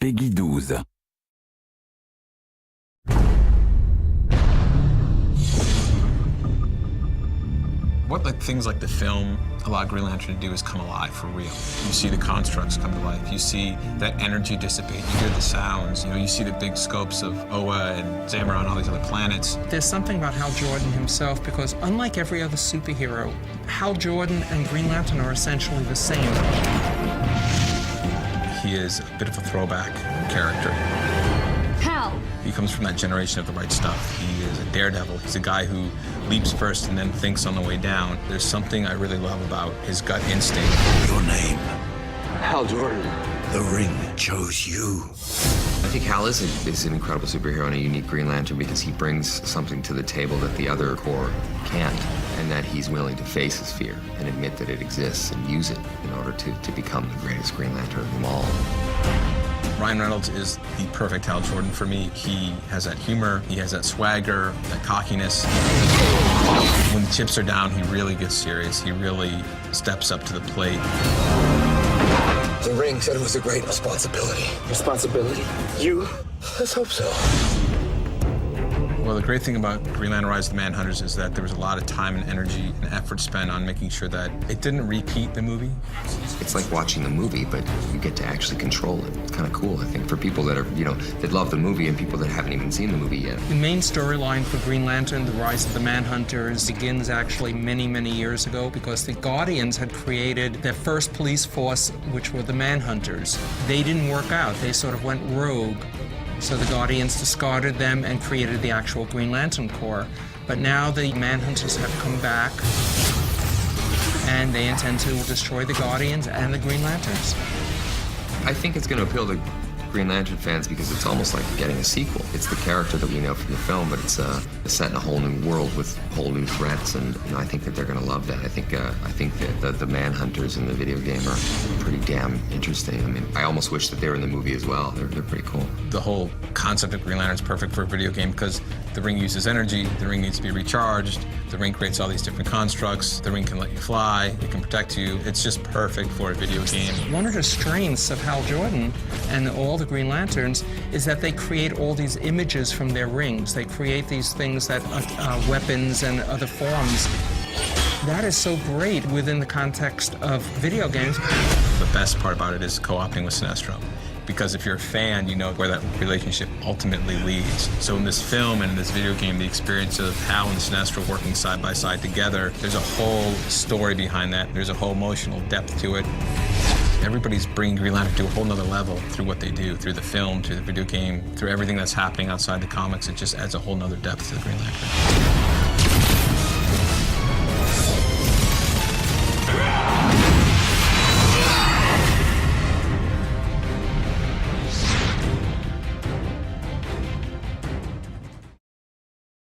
Peggy 12. What things like the film allow Green Lantern to do is come alive for real. You see the constructs come to life. You see that energy dissipate. You hear the sounds. You see the big scopes of Oa and Zamora and all these other planets. There's something about Hal Jordan himself because unlike every other superhero, Hal Jordan and Green Lantern are essentially the same. He is a bit of a throwback character. Hal! He comes from that generation of the right stuff. He is a daredevil. He's a guy who leaps first and then thinks on the way down. There's something I really love about his gut instinct. Your name. Hal Jordan. The ring chose you. I think Hal is an incredible superhero and a unique Green Lantern because he brings something to the table that the other Corps can't, and that he's willing to face his fear and admit that it exists and use it in order to become the greatest Green Lantern of them all. Ryan Reynolds is the perfect Hal Jordan for me. He has that humor, he has that swagger, that cockiness. When the chips are down, he really gets serious. He really steps up to the plate. The ring said it was a great responsibility. Responsibility? You? Let's hope so. Well, the great thing about Green Lantern Rise of the Manhunters is that there was a lot of time and energy and effort spent on making sure that it didn't repeat the movie. It's like watching the movie, but you get to actually control it. It's kind of cool, I think, for people that are, that love the movie and people that haven't even seen the movie yet. The main storyline for Green Lantern, The Rise of the Manhunters, begins actually many, many years ago because the Guardians had created their first police force, which were the Manhunters. They didn't work out. They sort of went rogue. So the Guardians discarded them and created the actual Green Lantern Corps. But now the Manhunters have come back, and they intend to destroy the Guardians and the Green Lanterns. I think it's going to appeal to Green Lantern fans because it's almost like getting a sequel. It's the character that we know from the film, but it's set in a whole new world with whole new threats, and I think that they're going to love that. I think that the Manhunters in the video game are pretty damn interesting. I mean, I almost wish that they were in the movie as well. They're pretty cool. The whole concept of Green Lantern is perfect for a video game because the ring uses energy, the ring needs to be recharged, the ring creates all these different constructs, the ring can let you fly, it can protect you. It's just perfect for a video game. One of the strengths of Hal Jordan and all the Green Lanterns is that they create all these images from their rings. They create these things that are weapons and other forms. That is so great within the context of video games. The best part about it is co-opting with Sinestro. Because if you're a fan, you know where that relationship ultimately leads. So in this film and in this video game, the experience of Hal and Sinestro working side by side together, there's a whole story behind that. There's a whole emotional depth to it. Everybody's bringing Green Lantern to a whole nother level through what they do, through the film, through the video game, through everything that's happening outside the comics. It just adds a whole nother depth to the Green Lantern.